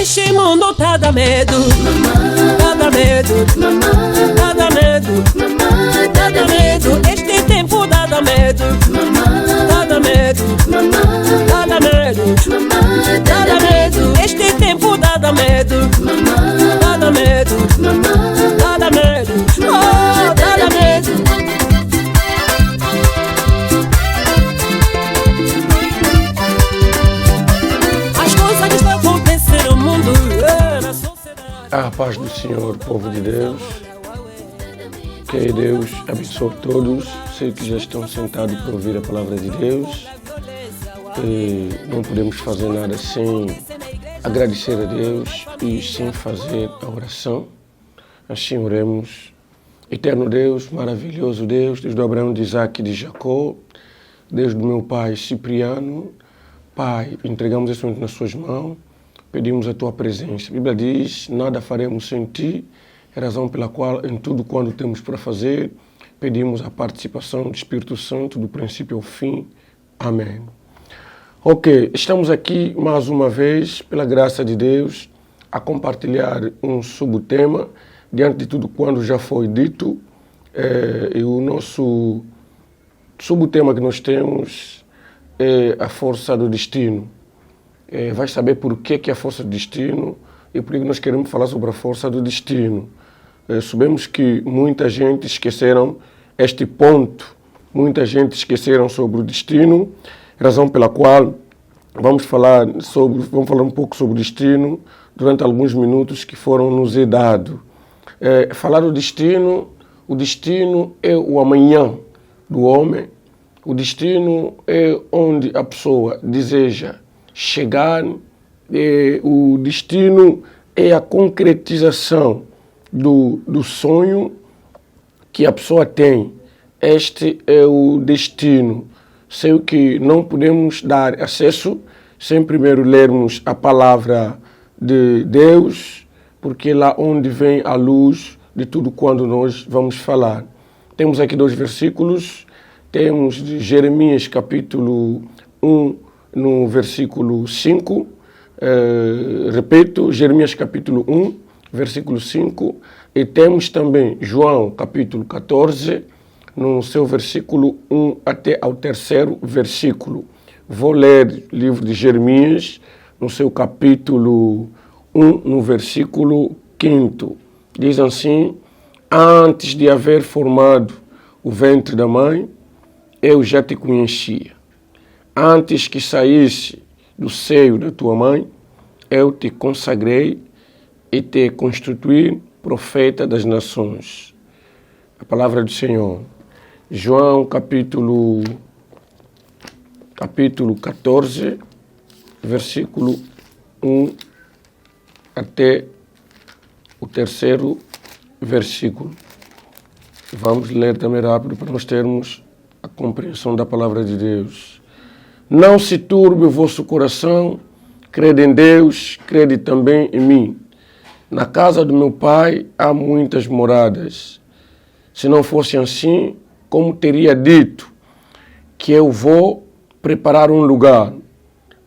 Este mundo tá dá medo, tá dá medo, tá dá medo, tá dá medo. Este tempo dá medo, tá dá medo, tá dá medo, tá dá medo. Este tempo dá medo, tá dá medo, tá dá medo, oh, tá dá medo. A paz do Senhor, povo de Deus, que Deus abençoe todos, sei que já estão sentados para ouvir a palavra de Deus, e não podemos fazer nada sem agradecer a Deus e sem fazer a oração. Assim oremos. Eterno Deus, maravilhoso Deus, Deus do Abraão, de Isaac e de Jacó, Deus do meu pai Cipriano, Pai, entregamos esse momento nas suas mãos. Pedimos a Tua presença. A Bíblia diz, nada faremos sem Ti, é a razão pela qual em tudo quanto temos para fazer, pedimos a participação do Espírito Santo do princípio ao fim. Amém. Ok, estamos aqui mais uma vez, pela graça de Deus, a compartilhar um subtema, diante de tudo quanto já foi dito, e o nosso subtema que nós temos é a força do destino. Vai saber por que é a força do destino e por que nós queremos falar sobre a força do destino. Sabemos que muita gente esqueceram este ponto, muita gente esqueceram sobre o destino, razão pela qual vamos falar um pouco sobre o destino durante alguns minutos que foram nos dados. Falar do destino, o destino é o amanhã do homem, o destino é onde a pessoa deseja chegar, o destino é a concretização do sonho que a pessoa tem. Este é o destino. Sei que não podemos dar acesso sem primeiro lermos a palavra de Deus, porque é lá onde vem a luz de tudo quando nós vamos falar. Temos aqui 2 versículos, temos de Jeremias capítulo 1, no versículo 5, repito, Jeremias capítulo 1, versículo 5, e temos também João capítulo 14, no seu versículo 1 até ao 3º versículo. Vou ler o livro de Jeremias, no seu capítulo 1, no versículo 5. Diz assim: antes de haver formado o ventre da mãe, eu já te conhecia. Antes que saísse do seio da tua mãe, eu te consagrei e te constituí profeta das nações. A palavra do Senhor. João capítulo 14, versículo 1 até o 3º versículo. Vamos ler também rápido para nós termos a compreensão da palavra de Deus. Não se turbe o vosso coração, crede em Deus, crede também em mim. Na casa do meu pai há muitas moradas. Se não fosse assim, como teria dito que eu vou preparar um lugar?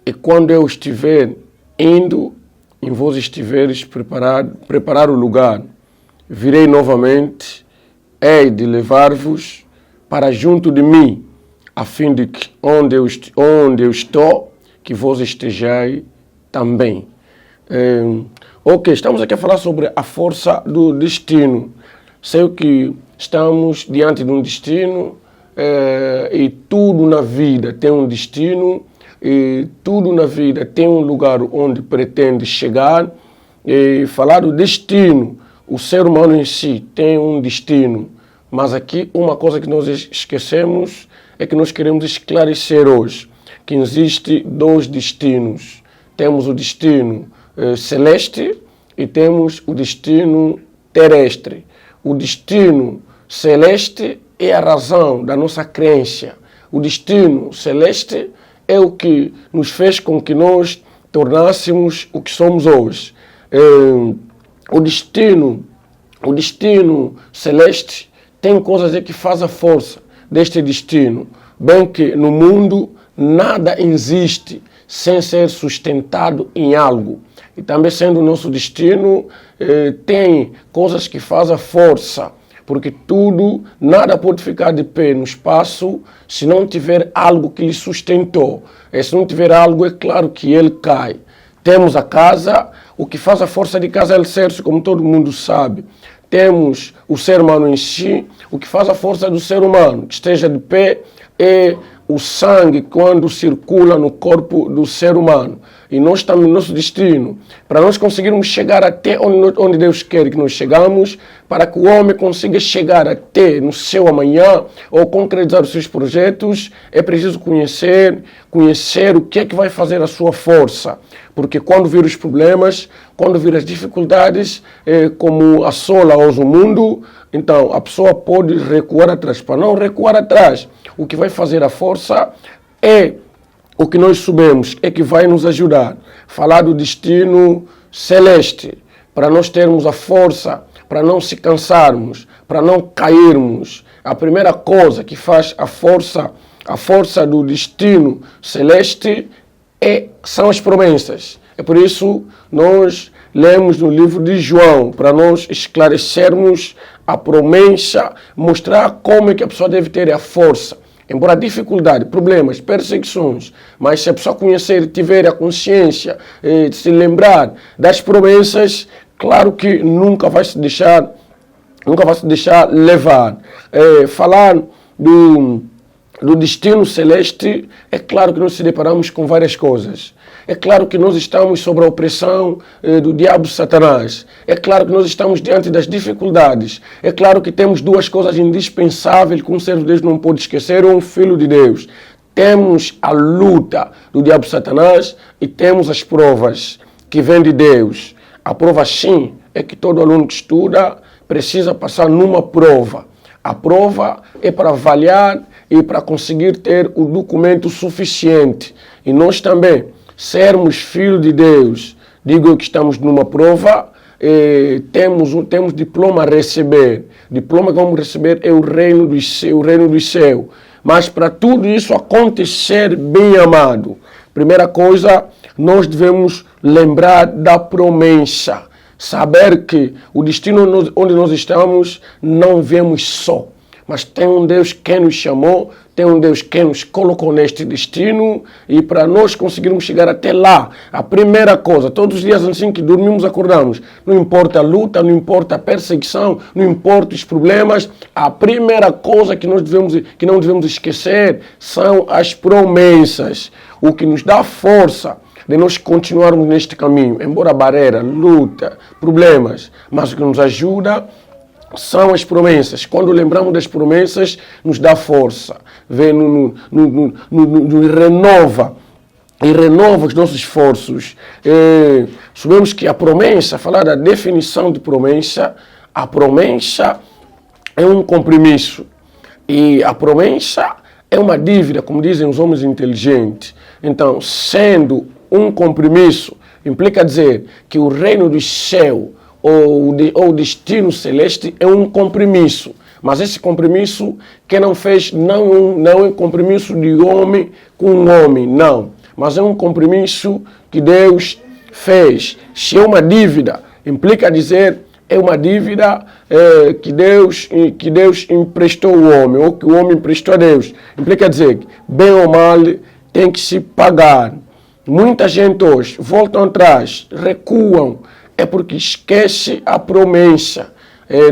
E quando eu estiver indo, e vós estiveres preparar o lugar, virei novamente, hei de levar-vos para junto de mim, a fim de que onde eu estou, que vós estejais também. Ok, estamos aqui a falar sobre a força do destino. Sei que estamos diante de um destino e tudo na vida tem um destino e tudo na vida tem um lugar onde pretende chegar. E falar do destino, o ser humano em si tem um destino, mas aqui uma coisa que nós esquecemos é que nós queremos esclarecer hoje, que existe 2 destinos. Temos o destino celeste e temos o destino terrestre. O destino celeste é a razão da nossa crença. O destino celeste é o que nos fez com que nós tornássemos o que somos hoje. O destino celeste tem coisas que faz a força deste destino, bem que no mundo nada existe sem ser sustentado em algo. e também sendo o nosso destino, tem coisas que fazem força, porque nada pode ficar de pé no espaço se não tiver algo que lhe sustentou. E se não tiver algo, é claro que ele cai. Temos a casa, o que faz a força de casa é o alicerce, como todo mundo sabe. Temos o ser humano em si, o que faz a força do ser humano, que esteja de pé, é o sangue quando circula no corpo do ser humano. E nós estamos no nosso destino. Para nós conseguirmos chegar até onde Deus quer que nós chegamos, para que o homem consiga chegar até no seu amanhã ou concretizar os seus projetos, é preciso conhecer o que é que vai fazer a sua força. Porque quando vir os problemas, quando vir as dificuldades, como assola hoje o mundo, então a pessoa pode recuar atrás. Para não recuar atrás, o que vai fazer a força é o que nós sabemos, é que vai nos ajudar. Falar do destino celeste, para nós termos a força, para não se cansarmos, para não cairmos. A primeira coisa que faz a força do destino celeste são as promessas. É por isso nós lemos no livro de João, para nós esclarecermos a promessa, mostrar como é que a pessoa deve ter a força. Embora a dificuldade, problemas, perseguições, mas se a pessoa conhecer, tiver a consciência, se lembrar das promessas, claro que nunca vai se deixar levar. Falar do destino celeste, é claro que nós se deparamos com várias coisas. É claro que nós estamos sob a opressão do diabo Satanás. É claro que nós estamos diante das dificuldades. É claro que temos duas coisas indispensáveis que um servo de Deus não pode esquecer, ou um filho de Deus. Temos a luta do diabo Satanás e temos as provas que vêm de Deus. A prova, sim, é que todo aluno que estuda precisa passar numa prova. A prova é para avaliar e para conseguir ter o documento suficiente. E nós também, sermos filhos de Deus, digo eu que estamos numa prova, temos diploma a receber. Diploma que vamos receber é o reino dos céus. Mas para tudo isso acontecer, bem amado, primeira coisa, nós devemos lembrar da promessa. Saber que o destino onde nós estamos não vemos só. Mas tem um Deus que nos chamou, tem um Deus que nos colocou neste destino, e para nós conseguirmos chegar até lá, a primeira coisa, todos os dias assim que dormimos, acordamos, não importa a luta, não importa a perseguição, não importa os problemas, a primeira coisa que não devemos esquecer são as promessas, o que nos dá força de nós continuarmos neste caminho, embora barreira, luta, problemas, mas o que nos ajuda são as promessas. Quando lembramos das promessas, nos dá força, nos renova e renova os nossos esforços. Sabemos que a promessa, falar da definição de promessa, a promessa é um compromisso e a promessa é uma dívida, como dizem os homens inteligentes. Então, sendo um compromisso, implica dizer que o reino do céu ou o destino celeste é um compromisso. Mas esse compromisso que não fez, não é um compromisso de homem com homem, não. Mas é um compromisso que Deus fez. Se é uma dívida, implica dizer é uma dívida que Deus emprestou ao homem, ou que o homem emprestou a Deus. Implica dizer que, bem ou mal, tem que se pagar. Muita gente hoje voltam atrás, recuam, é porque esquece a promessa.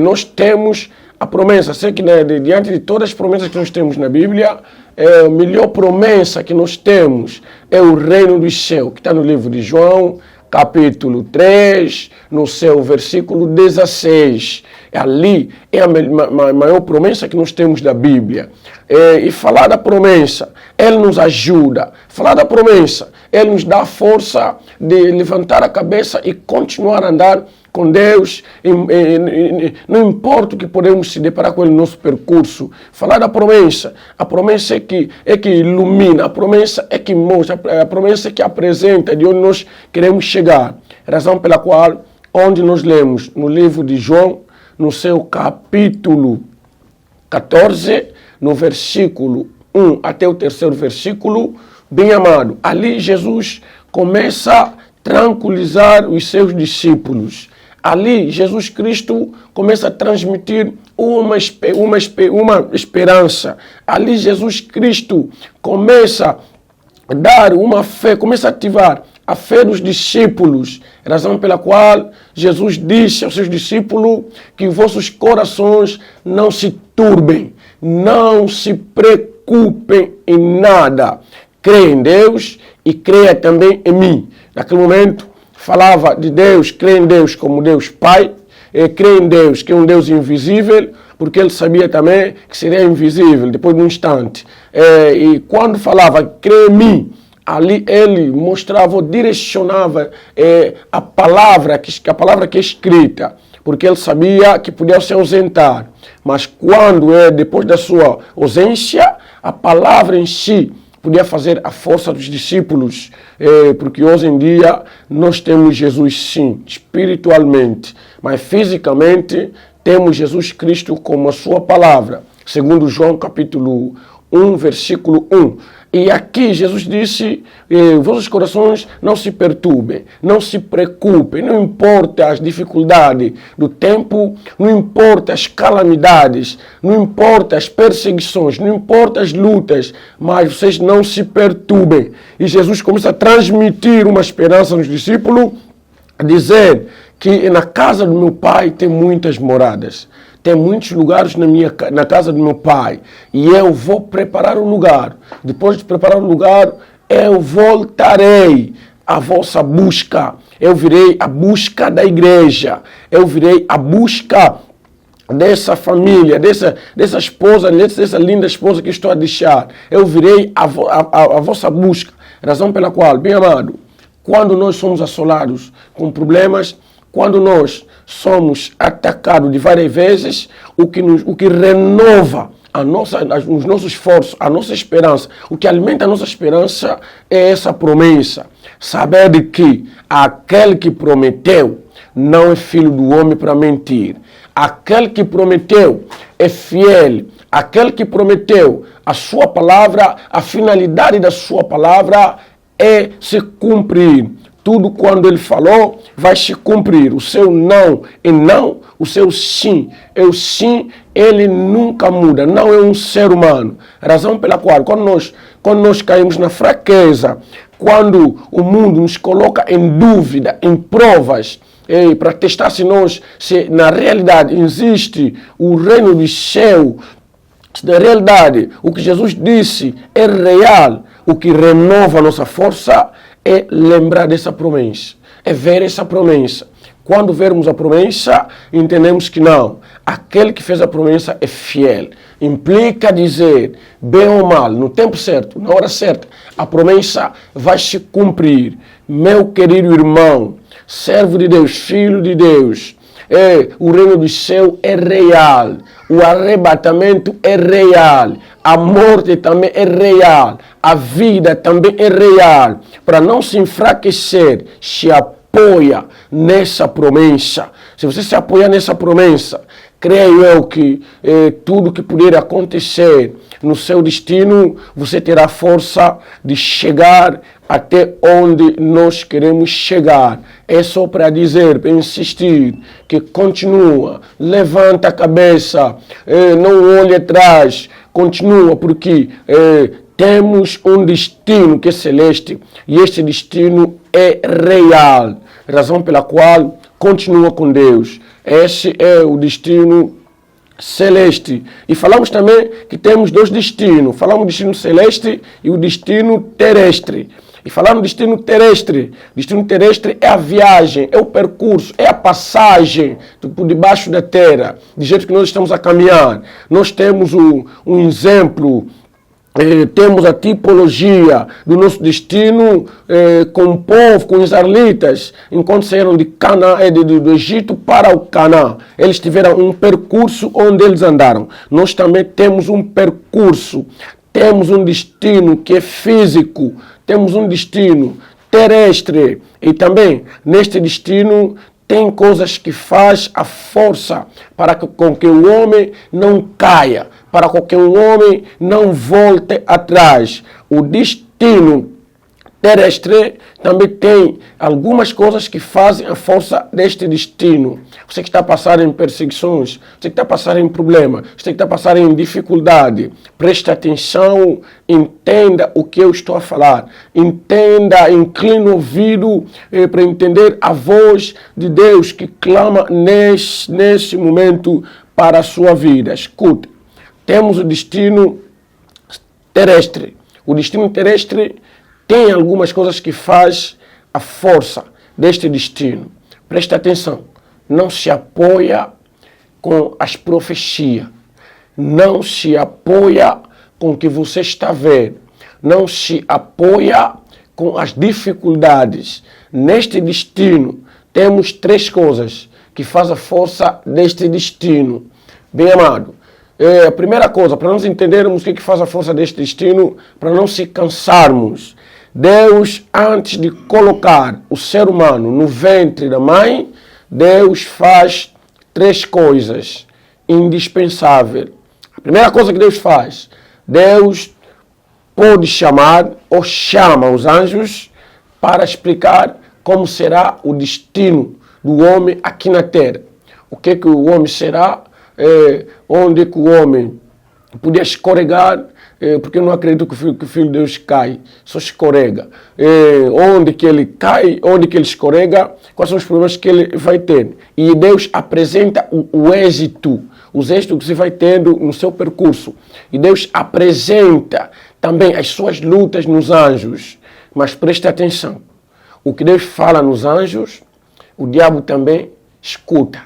Nós temos a promessa, sei que diante de todas as promessas que nós temos na Bíblia, a melhor promessa que nós temos é o reino do céu, que está no livro de João, capítulo 3, no seu versículo 16. Ali é a maior promessa que nós temos da Bíblia. E falar da promessa, ele nos ajuda. Falar da promessa, ele nos dá força de levantar a cabeça e continuar a andar com Deus. Não importa o que podemos se deparar com ele no nosso percurso. Falar da promessa, a promessa é que ilumina, a promessa é que mostra, a promessa é que apresenta de onde nós queremos chegar. Razão pela qual, onde nós lemos no livro de João, no seu capítulo 14, no versículo 1 até o terceiro versículo, bem amado, ali Jesus começa tranquilizar os seus discípulos. Ali, Jesus Cristo começa a transmitir uma esperança. Ali, Jesus Cristo começa a dar uma fé, começa a ativar a fé dos discípulos, razão pela qual Jesus disse aos seus discípulos que vossos corações não se turbem, não se preocupem em nada. Creia em Deus e creia também em mim. Naquele momento, falava de Deus, creia em Deus como Deus Pai, creia em Deus que é um Deus invisível, porque ele sabia também que seria invisível depois de um instante. E quando falava, creia em mim, ali ele mostrava, direcionava a palavra que é escrita, porque ele sabia que podia se ausentar. Mas quando depois da sua ausência, a palavra em si podia fazer a força dos discípulos, porque hoje em dia nós temos Jesus sim, espiritualmente, mas fisicamente temos Jesus Cristo como a sua palavra, segundo João capítulo 1, versículo 1. E aqui Jesus disse, vossos corações não se perturbem, não se preocupem, não importa as dificuldades do tempo, não importa as calamidades, não importa as perseguições, não importa as lutas, mas vocês não se perturbem. E Jesus começa a transmitir uma esperança nos discípulos, a dizer que na casa do meu Pai tem muitas moradas. Tem muitos lugares na casa do meu Pai. E eu vou preparar um lugar. Depois de preparar um lugar, eu voltarei à vossa busca. Eu virei à busca da igreja. Eu virei à busca dessa família, dessa esposa, dessa linda esposa que estou a deixar. Eu virei à vossa busca. Razão pela qual, bem amado, quando nós somos assolados com problemas, quando nós somos atacados de várias vezes, o que renova os nossos esforços, a nossa esperança, o que alimenta a nossa esperança é essa promessa. Saber de que aquele que prometeu não é filho do homem para mentir. Aquele que prometeu é fiel. Aquele que prometeu a sua palavra, a finalidade da sua palavra é se cumprir. Tudo quando ele falou vai se cumprir. O seu não é não, o seu sim é o sim, ele nunca muda. Não é um ser humano. Razão pela qual, quando nós caímos na fraqueza, quando o mundo nos coloca em dúvida, em provas, para testar se na realidade existe o reino do céu, se na realidade o que Jesus disse é real, o que renova a nossa força é lembrar dessa promessa, é ver essa promessa. Quando vermos a promessa, entendemos que não. Aquele que fez a promessa é fiel. Implica dizer, bem ou mal, no tempo certo, na hora certa, a promessa vai se cumprir. Meu querido irmão, servo de Deus, filho de Deus, o reino do céu é real. O arrebatamento é real. A morte também é real. A vida também é real. Para não se enfraquecer, se apoia nessa promessa. Se você se apoiar nessa promessa, creio eu que tudo que puder acontecer no seu destino, você terá força de chegar até onde nós queremos chegar. É só para dizer, para insistir, que continua, levanta a cabeça, não olhe atrás, continua, porque temos um destino que é celeste e este destino é real, razão pela qual continua com Deus. Esse é o destino celeste. E falamos também que temos dois destinos. Falamos do destino celeste e o destino terrestre. E falando do destino terrestre é a viagem, é o percurso, é a passagem por debaixo da terra, de jeito que nós estamos a caminhar. Nós temos um exemplo, temos a tipologia do nosso destino com o povo, com os israelitas, enquanto saíram de Canaã, do Egito para o Canaã. Eles tiveram um percurso onde eles andaram. Nós também temos um percurso, temos um destino que é físico, temos um destino terrestre e também neste destino tem coisas que faz a força para com que o homem não caia, para com que o homem não volte atrás. O destino terrestre também tem algumas coisas que fazem a força deste destino. Você que está a passar em perseguições, você que está a passar em problema, você que está a passar em dificuldade, preste atenção, entenda o que eu estou a falar. Entenda, inclina o ouvido para entender a voz de Deus que clama nesse momento para a sua vida. Escute, temos o destino terrestre. O destino terrestre tem algumas coisas que faz a força deste destino. Preste atenção. Não se apoia com as profecias. Não se apoia com o que você está vendo. Não se apoia com as dificuldades. Neste destino, temos 3 coisas que fazem a força deste destino. Bem amado, a primeira coisa, para nós entendermos o que faz a força deste destino, para não se cansarmos. Deus, antes de colocar o ser humano no ventre da mãe, Deus faz 3 coisas indispensáveis. A primeira coisa que Deus faz, Deus pode chamar ou chama os anjos para explicar como será o destino do homem aqui na terra. O que o homem será, onde que o homem podia escorregar, porque eu não acredito que o Filho de Deus cai, só escorrega. Onde que ele cai, onde que ele escorrega, quais são os problemas que ele vai ter. E Deus apresenta o êxito, os êxitos que você vai tendo no seu percurso. E Deus apresenta também as suas lutas nos anjos. Mas preste atenção, o que Deus fala nos anjos, o diabo também escuta,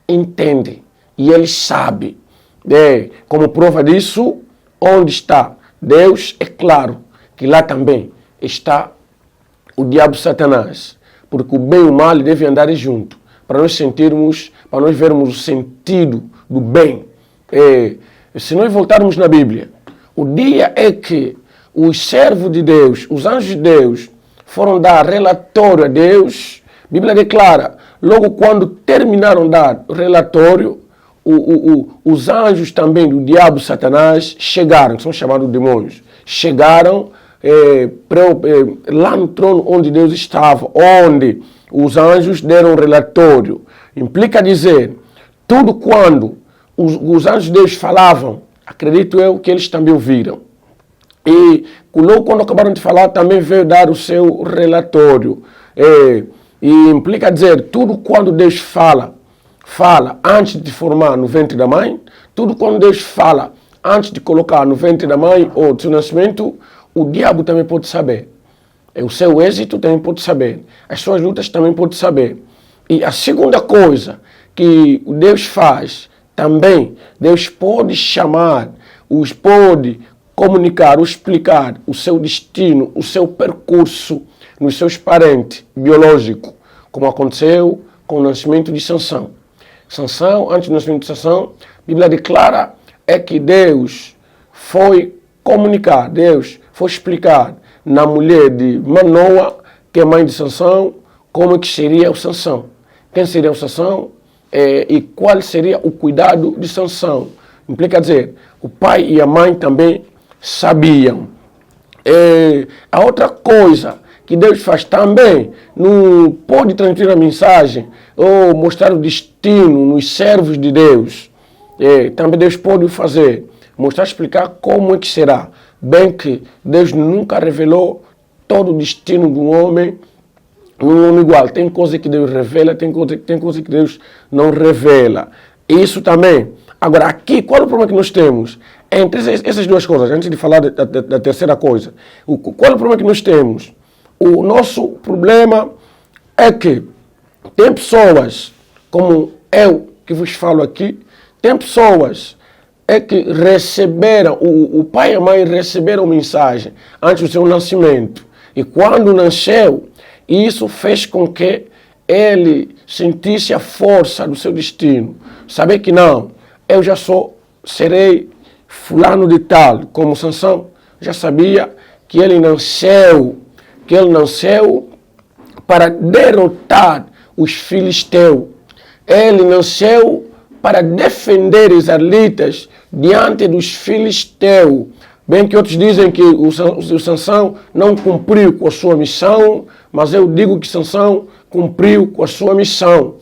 entende, e ele sabe. Como prova disso, onde está Deus, é claro que lá também está o diabo Satanás. Porque o bem e o mal devem andar junto, para nós sentirmos, para nós vermos o sentido do bem. Se nós voltarmos na Bíblia, o dia é que os servos de Deus, os anjos de Deus, foram dar relatório a Deus, a Bíblia declara, logo quando terminaram de dar o relatório, os anjos também do diabo Satanás chegaram, que são chamados demônios, chegaram lá no trono onde Deus estava, onde os anjos deram relatório. Implica dizer, tudo quando os anjos de Deus falavam, acredito eu que eles também ouviram. E logo quando acabaram de falar, também veio dar o seu relatório. E implica dizer, tudo quando Deus fala antes de formar no ventre da mãe, tudo quando Deus fala antes de colocar no ventre da mãe ou do seu nascimento, o diabo também pode saber. O seu êxito também pode saber. As suas lutas também pode saber. E a segunda coisa que Deus faz, também, Deus pode chamar, pode comunicar ou explicar o seu destino, o seu percurso nos seus parentes biológicos, como aconteceu com o nascimento de Sansão. Sansão, antes do nascimento de Sansão, a Bíblia declara que Deus foi comunicar, Deus foi explicar na mulher de Manoa, que é mãe de Sansão, como que seria o Sansão. Quem seria o Sansão e qual seria o cuidado de Sansão. Implica dizer, o pai e a mãe também sabiam. A outra coisa que Deus faz também, não pode transmitir a mensagem ou mostrar o destino nos servos de Deus. Também Deus pode fazer, mostrar, explicar como é que será. Bem que Deus nunca revelou todo o destino de um homem igual. Tem coisa que Deus revela, tem coisa que Deus não revela. Isso também. Agora, aqui, qual é o problema que nós temos? Entre essas duas coisas, antes de falar da terceira coisa, qual é o problema que nós temos? O nosso problema é que tem pessoas, como eu que vos falo aqui, tem pessoas que receberam, o pai e a mãe receberam mensagem antes do seu nascimento. E quando nasceu, isso fez com que ele sentisse a força do seu destino. Saber que não, eu já serei fulano de tal, como Sansão já sabia que ele nasceu para derrotar os filisteus. Ele nasceu para defender os israelitas diante dos filisteus. Bem que outros dizem que o Sansão não cumpriu com a sua missão, mas eu digo que Sansão cumpriu com a sua missão.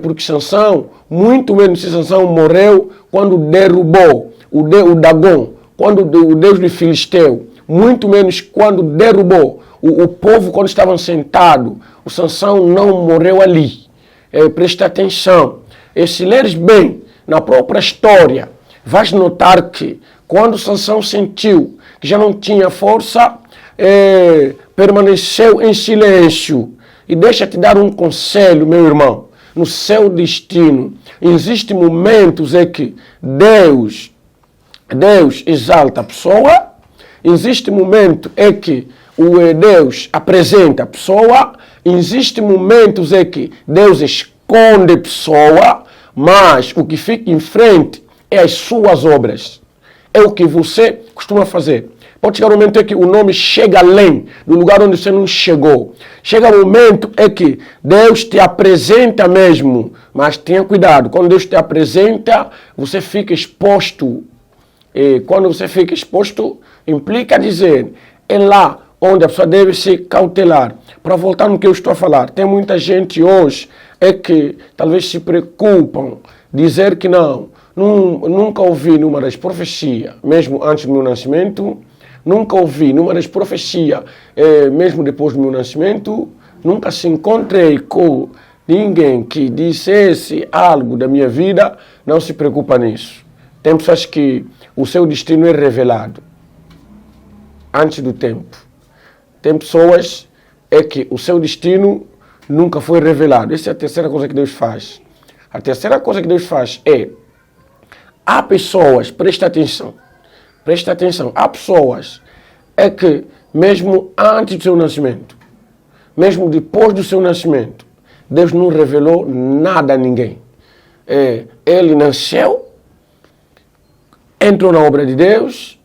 Porque Sansão, muito menos se Sansão morreu quando derrubou o Dagon, quando o Deus de Filisteu, muito menos quando derrubou o povo quando estavam sentados. O Sansão não morreu ali. Presta atenção. Se leres bem na própria história, vais notar que quando Sansão sentiu que já não tinha força, permaneceu em silêncio. E deixa-te dar um conselho, meu irmão. No seu destino, existem momentos em que Deus exalta a pessoa, existe momento em que Deus apresenta a pessoa, existem momentos em que Deus esconde a pessoa, mas o que fica em frente é as suas obras. É o que você costuma fazer. Pode chegar um momento em que o nome chega além do lugar onde você não chegou. Chega um momento em que Deus te apresenta mesmo, mas tenha cuidado. Quando Deus te apresenta, você fica exposto. E quando você fica exposto, implica dizer, é lá onde a pessoa deve se cautelar. Para voltar no que eu estou a falar, tem muita gente hoje que talvez se preocupam, dizer que nunca ouvi numa das profecias, mesmo antes do meu nascimento, nunca ouvi numa das profecias, mesmo depois do meu nascimento, nunca se encontrei com ninguém que dissesse algo da minha vida, não se preocupa nisso. Tem pessoas que o seu destino é revelado antes do tempo. Tem pessoas que o seu destino nunca foi revelado. Essa é a terceira coisa que Deus faz. A terceira coisa que Deus faz há pessoas, presta atenção, há pessoas que mesmo antes do seu nascimento, mesmo depois do seu nascimento, Deus não revelou nada a ninguém. Ele nasceu, entrou na obra de Deus,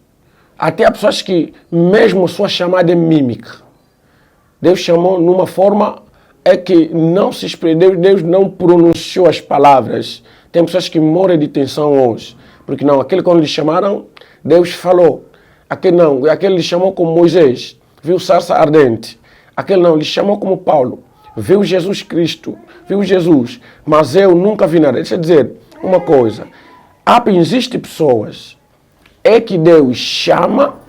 até há pessoas que mesmo a sua chamada é mímica. Deus chamou numa forma que não se expressou, Deus não pronunciou as palavras. Tem pessoas que morrem de tensão hoje, porque aquele quando lhe chamaram, Deus falou. Aquele lhe chamou como Moisés, viu sarça ardente. Aquele lhe chamou como Paulo, viu Jesus Cristo, viu Jesus, mas eu nunca vi nada. Deixa eu dizer uma coisa, existem pessoas que Deus chama,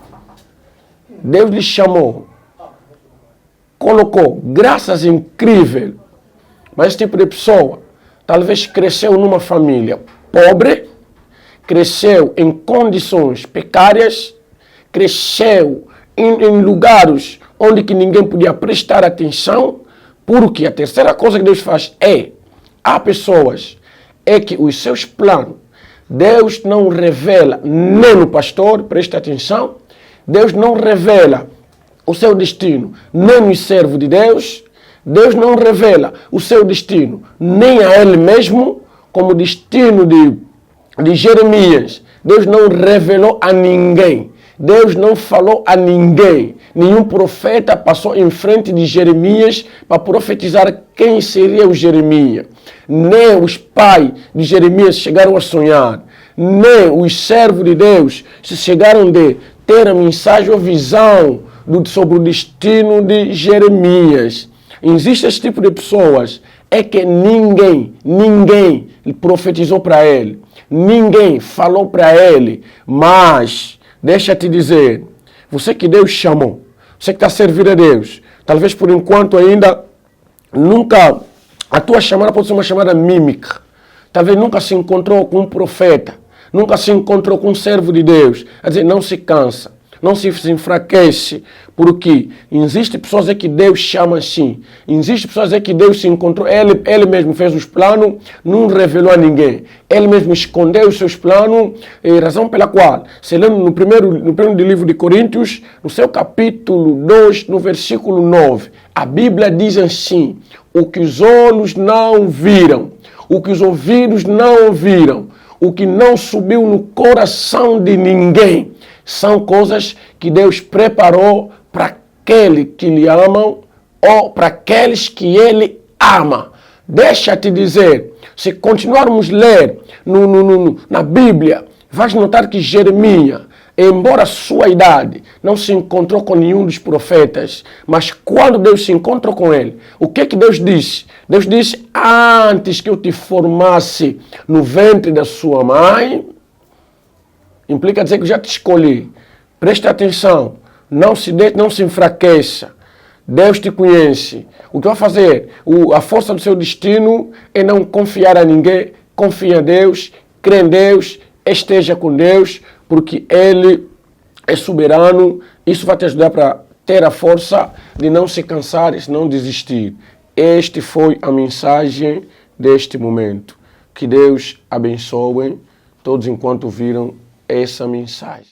Deus lhe chamou, colocou graças incríveis, mas esse tipo de pessoa talvez cresceu numa família pobre, cresceu em condições precárias, cresceu em lugares onde que ninguém podia prestar atenção, porque a terceira coisa que Deus faz há pessoas que os seus planos, Deus não revela nem no pastor, presta atenção, Deus não revela o seu destino nem no servo de Deus, Deus não revela o seu destino nem a ele mesmo, como o destino de Jeremias. Deus não revelou a ninguém, Deus não falou a ninguém. Nenhum profeta passou em frente de Jeremias para profetizar quem seria o Jeremias. Nem os pais de Jeremias chegaram a sonhar, nem os servos de Deus se chegaram de ter a mensagem ou visão sobre o destino de Jeremias. Existe esse tipo de pessoas que ninguém profetizou para ele, ninguém falou para ele, mas deixa-te dizer, você que Deus chamou, você que está servindo a Deus, talvez por enquanto ainda a tua chamada pode ser uma chamada mímica, talvez nunca se encontrou com um profeta, nunca se encontrou com um servo de Deus, quer dizer, não se cansa, não se enfraquece, porque existem pessoas que Deus chama assim, existem pessoas que Deus se encontrou, ele mesmo fez os planos, não revelou a ninguém, ele mesmo escondeu os seus planos, razão pela qual, se lê no primeiro livro de Coríntios, no seu capítulo 2, no versículo 9, a Bíblia diz assim, o que os olhos não viram, o que os ouvidos não ouviram, o que não subiu no coração de ninguém, são coisas que Deus preparou para aqueles que lhe amam ou para aqueles que Ele ama. Deixa-te dizer, se continuarmos a ler na Bíblia, vais notar que Jeremias embora a sua idade não se encontrou com nenhum dos profetas, mas quando Deus se encontrou com ele, o que Deus disse? Deus disse, antes que eu te formasse no ventre da sua mãe, implica dizer que eu já te escolhi. Preste atenção, não se enfraqueça. Deus te conhece. O que vai fazer? A força do seu destino é não confiar a ninguém. Confie em Deus, crê em Deus, esteja com Deus, porque Ele é soberano. Isso vai te ajudar para ter a força de não se cansar e não desistir. Esta foi a mensagem deste momento. Que Deus abençoe todos enquanto viram essa mensagem.